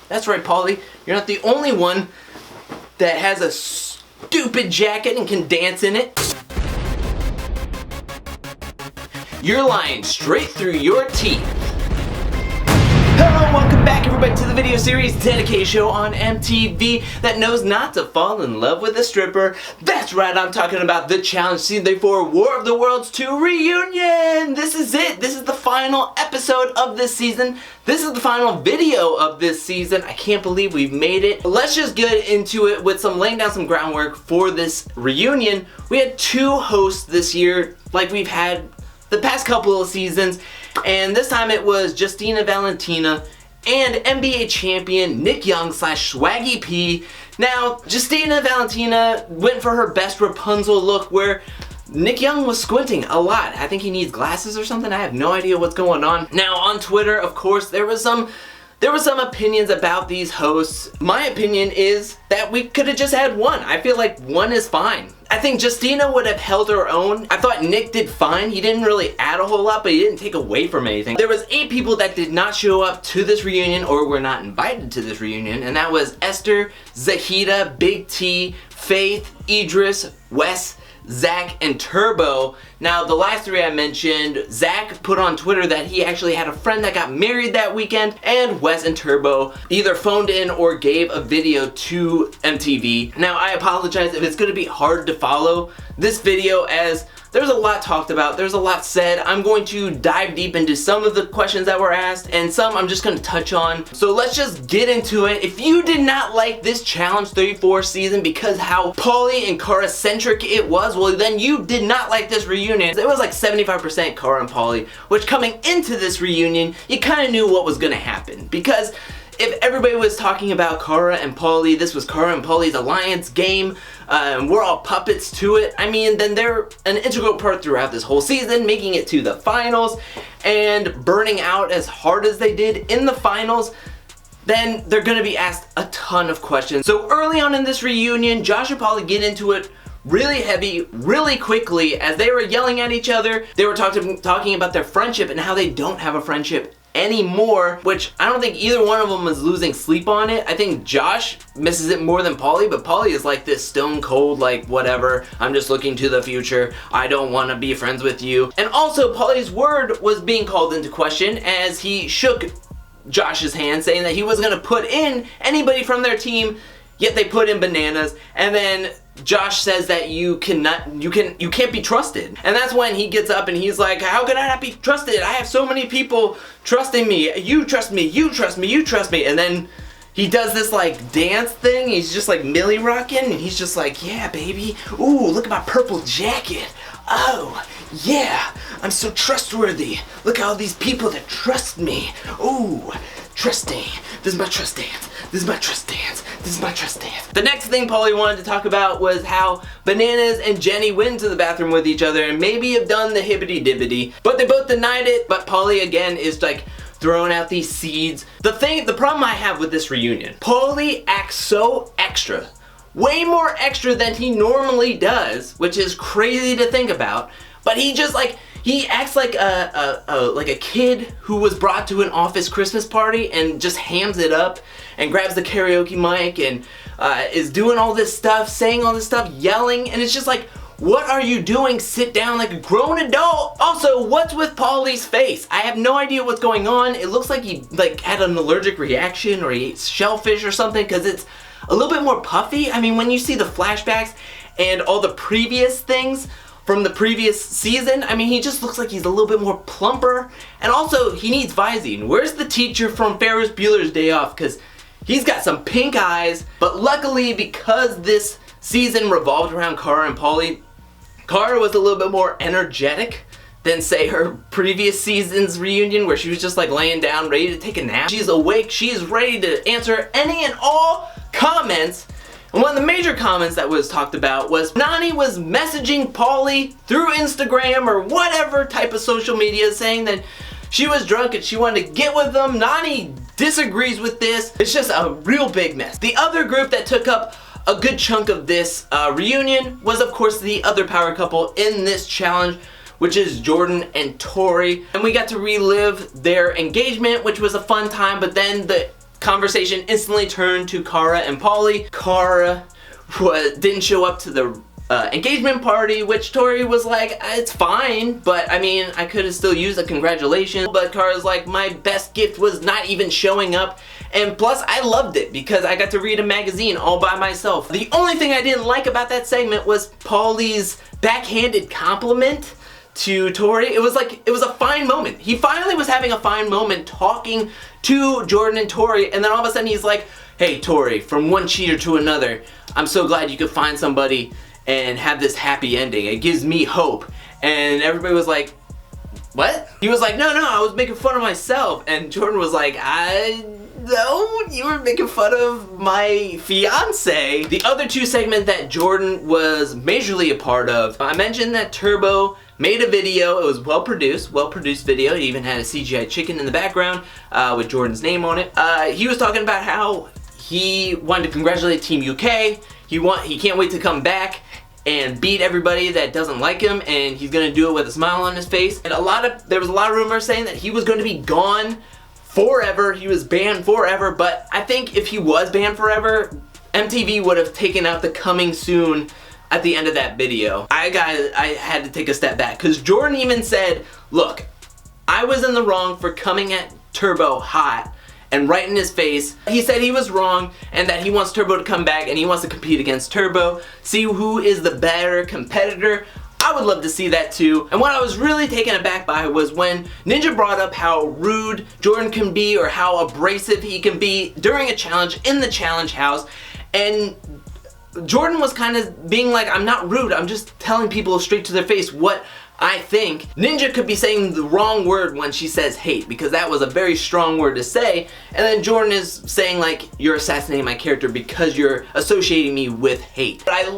That's right, Paulie. You're not the only one that has a stupid jacket and can dance in it. You're lying straight through your teeth. Hello, welcome back everybody to the video series dedicated show on MTV that knows not to fall in love with a stripper. That's right, I'm talking about the challenge season 4 War of the Worlds 2 reunion. This is it. This is the final episode of this season. This is the final video of this season. I can't believe we've made it. Let's just get into it with laying down some groundwork for this reunion. We had 2 hosts this year like we've had the past couple of seasons, and this time it was Justina Valentina and NBA champion Nick Young / Swaggy P. Now, Justina Valentina went for her best Rapunzel look where Nick Young was squinting a lot. I think he needs glasses or something. I have no idea what's going on. Now, on Twitter, of course, there was some opinions about these hosts. My opinion is that we could have just had one. I feel like one is fine. I think Justina would have held her own. I thought Nick did fine. He didn't really add a whole lot, but he didn't take away from anything. There was 8 people that did not show up to this reunion or were not invited to this reunion, and that was Esther, Zahida, Big T, Faith, Idris, Wes, Zach, and Turbo. Now, the last 3 I mentioned, Zach put on Twitter that he actually had a friend that got married that weekend, and Wes and Turbo either phoned in or gave a video to MTV. Now, I apologize if it's going to be hard to follow this video as there's a lot talked about, there's a lot said. I'm going to dive deep into some of the questions that were asked, and some I'm just going to touch on. So let's just get into it. If you did not like this Challenge 34 season because how Paulie and Cara centric it was, well then you did not like this reunion. It was like 75% Cara and Paulie, which coming into this reunion, you kind of knew what was going to happen. Because if everybody was talking about Cara and Paulie, this was Cara and Paulie's alliance game, and we're all puppets to it, I mean, then they're an integral part throughout this whole season, making it to the finals, and burning out as hard as they did in the finals, then they're gonna be asked a ton of questions. So early on in this reunion, Josh and Paulie get into it really heavy, really quickly, as they were yelling at each other. They were talking about their friendship and how they don't have a friendship anymore, which I don't think either one of them is losing sleep on it. I think Josh misses it more than Paulie, but Paulie is like this stone cold, like whatever, I'm just looking to the future, I don't want to be friends with you. And also Paulie's word was being called into question as he shook Josh's hand saying that he was going to put in anybody from their team, yet they put in Bananas, and then Josh says that you can't be trusted. And that's when he gets up and he's like, how can I not be trusted? I have so many people trusting me. You trust me, you trust me, you trust me. And then he does this like dance thing. He's just like Millie rocking and he's just like, yeah, baby. Ooh, look at my purple jacket. Oh, yeah, I'm so trustworthy. Look at all these people that trust me. Ooh, trusting. This is my trust dance. This is my trust dance. This is my trust dance. The next thing Paulie wanted to talk about was how Bananas and Jenny went into the bathroom with each other and maybe have done the hibbity dibbity, but they both denied it. But Paulie again is like throwing out these seeds. The problem I have with this reunion, Paulie acts so extra. Way more extra than he normally does, which is crazy to think about. But he just like, he acts like a kid who was brought to an office Christmas party and just hams it up and grabs the karaoke mic and is doing all this stuff, saying all this stuff, yelling, and it's just like, what are you doing? Sit down like a grown adult. Also, what's with Paulie's face? I have no idea what's going on. It looks like he like had an allergic reaction or he ate shellfish or something because it's a little bit more puffy. I mean, when you see the flashbacks and all the previous things from the previous season, I mean, he just looks like he's a little bit more plumper. And also, he needs Visine. Where's the teacher from Ferris Bueller's Day Off? Because he's got some pink eyes. But luckily, because this season revolved around Cara and Paulie, Cara was a little bit more energetic than, say, her previous season's reunion where she was just like laying down ready to take a nap. She's awake, she's ready to answer any and all comments. And one of the major comments that was talked about was Nani was messaging Paulie through Instagram or whatever type of social media saying that she was drunk and she wanted to get with them. Nani disagrees with this. It's just a real big mess. The other group that took up a good chunk of this reunion was, of course, the other power couple in this challenge, which is Jordan and Tori. And we got to relive their engagement, which was a fun time, but then the conversation instantly turned to Cara and Paulie. Cara didn't show up to the engagement party, which Tori was like, it's fine, but I mean, I could have still used a congratulations. But Cara's like, my best gift was not even showing up. And plus, I loved it because I got to read a magazine all by myself. The only thing I didn't like about that segment was Paulie's backhanded compliment to Tori. It was a fine moment. He finally was having a fine moment talking to Jordan and Tori, and then all of a sudden he's like, hey Tori, from one cheater to another, I'm so glad you could find somebody and have this happy ending. It gives me hope. And everybody was like, what? He was like, no, I was making fun of myself. And Jordan was like, no, you were making fun of my fiance. The other two segments that Jordan was majorly a part of, I mentioned that Turbo made a video. It was well produced video. It even had a CGI chicken in the background with Jordan's name on it. He was talking about how he wanted to congratulate Team UK. He can't wait to come back and beat everybody that doesn't like him, and he's gonna do it with a smile on his face. And there was a lot of rumors saying that he was going to be gone forever. He was banned forever, but I think if he was banned forever, MTV would have taken out the coming soon at the end of that video. I had to take a step back because Jordan even said, look, I was in the wrong for coming at Turbo hot and right in his face. He said he was wrong and that he wants Turbo to come back and he wants to compete against Turbo, see who is the better competitor. I would love to see that too. And what I was really taken aback by was when Ninja brought up how rude Jordan can be or how abrasive he can be during a challenge in the challenge house. And Jordan was kind of being like, I'm not rude, I'm just telling people straight to their face what I think. Ninja could be saying the wrong word when she says hate, because that was a very strong word to say, and then Jordan is saying like, you're assassinating my character because you're associating me with hate. But I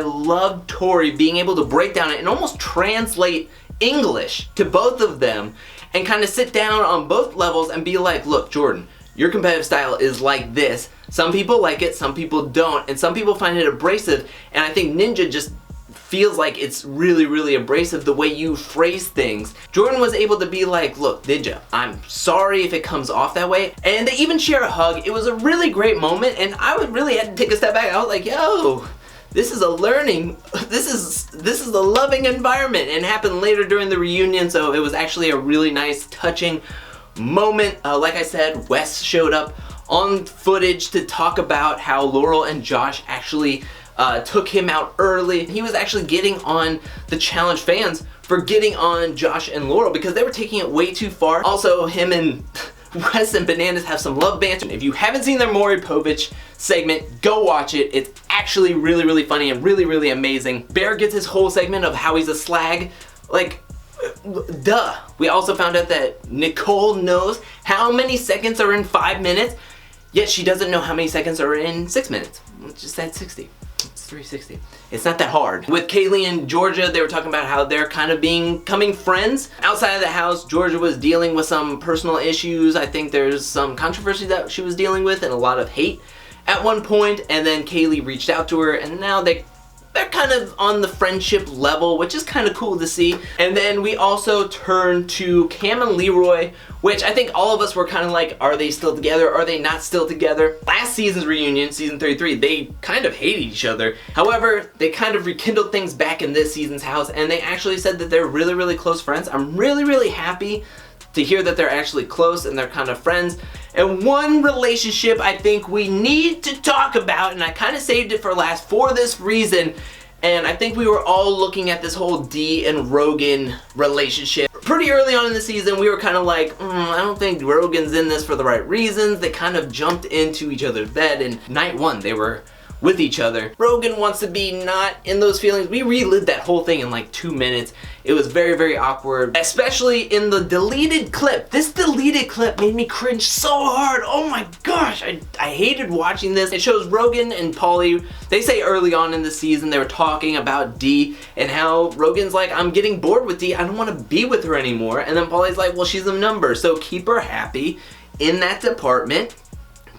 love Tori being able to break down it and almost translate English to both of them and kind of sit down on both levels and be like, look Jordan, your competitive style is like this. Some people like it, some people don't, and some people find it abrasive, and I think Ninja just feels like it's really abrasive the way you phrase things. Jordan was able to be like, look Ninja, I'm sorry if it comes off that way, and they even share a hug. It was a really great moment, and I would really had to take a step back. I was like, yo, this is a learning, this is a loving environment, and it happened later during the reunion, so it was actually a really nice, touching moment. Like I said, Wes showed up on footage to talk about how Laurel and Josh actually took him out early. He was actually getting on the challenge fans for getting on Josh and Laurel because they were taking it way too far. Also, him and Wes and Bananas have some love banter. If you haven't seen their Maury Povich segment, go watch it. It's actually really funny and really amazing. Bear gets his whole segment of how he's a slag. Like, duh. We also found out that Nicole knows how many seconds are in 5 minutes, yet she doesn't know how many seconds are in 6 minutes. Let's just add 60. It's 360. It's not that hard. With Kaylee and Georgia, they were talking about how they're kind of becoming friends. Outside of the house, Georgia was dealing with some personal issues. I think there's some controversy that she was dealing with and a lot of hate at one point, and then Kaylee reached out to her, and now they're kind of on the friendship level, which is kind of cool to see. And then we also turned to Cam and Leroy, which I think all of us were kind of like, are they still together? Are they not still together? Last season's reunion, season 33, they kind of hated each other. However, they kind of rekindled things back in this season's house, and they actually said that they're really close friends. I'm really happy to hear that they're actually close and they're kind of friends. And one relationship I think we need to talk about, and I kind of saved it for last for this reason, and I think we were all looking at this whole Dee and Rogan relationship. Pretty early on in the season, we were kind of like, I don't think Rogan's in this for the right reasons. They kind of jumped into each other's bed, and night one, they were with each other. Rogan wants to be not in those feelings. We relived that whole thing in like 2 minutes. It was very awkward, especially in the deleted clip. This deleted clip made me cringe so hard. Oh my gosh, I hated watching this. It shows Rogan and Paulie. They say early on in the season they were talking about Dee and how Rogan's like, I'm getting bored with Dee. I don't want to be with her anymore. And then Paulie's like, well, she's a number, so keep her happy in that department.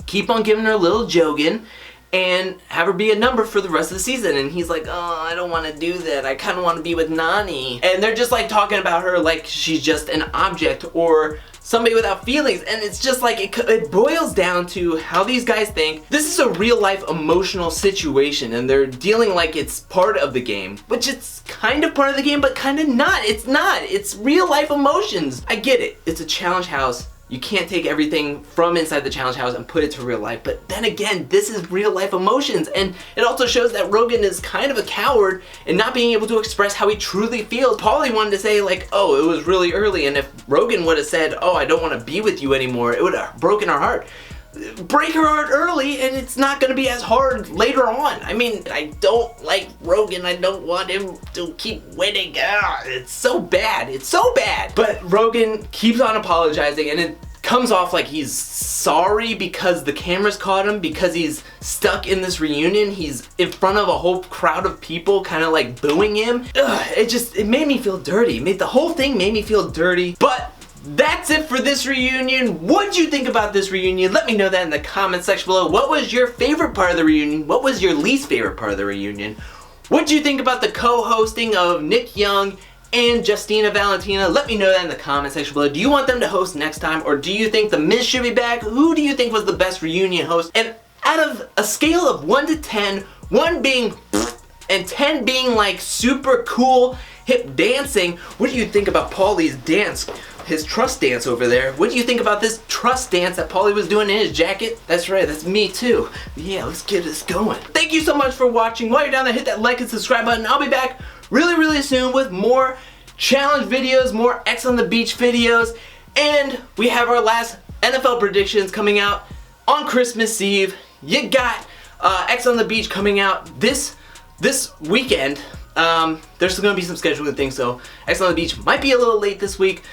Keep on giving her a little jogging and have her be a number for the rest of the season. And he's like, oh, I don't want to do that. I kind of want to be with Nani. And they're just like talking about her like she's just an object or somebody without feelings. And it's just like, it boils down to how these guys think. This is a real life emotional situation, and they're dealing like it's part of the game, which it's kind of part of the game, but kind of not. It's not. It's real life emotions. I get it. It's a challenge house. You can't take everything from inside the challenge house and put it to real life. But then again, this is real life emotions. And it also shows that Rogan is kind of a coward in not being able to express how he truly feels. Paulie wanted to say like, oh, it was really early. And if Rogan would have said, oh, I don't want to be with you anymore, it would have broken her heart. Break her heart early and it's not going to be as hard later on. I mean, I don't like Rogan. I don't want him to keep winning. It's so bad. It's so bad. But Rogan keeps on apologizing, and it comes off like he's sorry because the cameras caught him, because he's stuck in this reunion. He's in front of a whole crowd of people kind of like booing him. It made me feel dirty. The whole thing made me feel dirty. But that's it for this reunion. What'd you think about this reunion? Let me know that in the comment section below. What was your favorite part of the reunion? What was your least favorite part of the reunion? What'd you think about the co-hosting of Nick Young and Justina Valentina? Let me know that in the comment section below. Do you want them to host next time, or do you think The Miz should be back? Who do you think was the best reunion host? And out of a scale of 1 to 10, 1 being and 10 being like super cool, hip dancing, what do you think about Paulie's dance? His trust dance over there. What do you think about this trust dance that Paulie was doing in his jacket? That's right, that's me too. Yeah, let's get this going. Thank you so much for watching. While you're down there, hit that like and subscribe button. I'll be back really soon with more challenge videos, more X on the Beach videos, and we have our last NFL predictions coming out on Christmas Eve. You got X on the Beach coming out this weekend. There's gonna be some scheduling things, so X on the Beach might be a little late this week.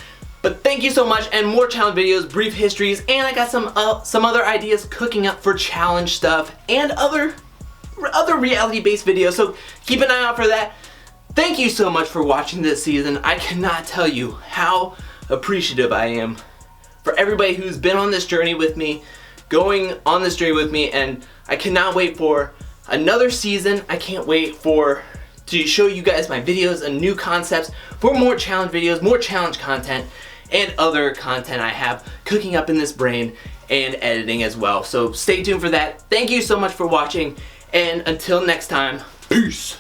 But thank you so much, and more challenge videos, brief histories, and I got some other ideas cooking up for challenge stuff and other reality-based videos, so keep an eye out for that. Thank you so much for watching this season. I cannot tell you how appreciative I am for everybody who's been on this journey with me, going on this journey with me, and I cannot wait for another season. I can't wait to show you guys my videos and new concepts for more challenge videos, more challenge content, and other content I have cooking up in this brain and editing as well. So stay tuned for that. Thank you so much for watching, and until next time, peace.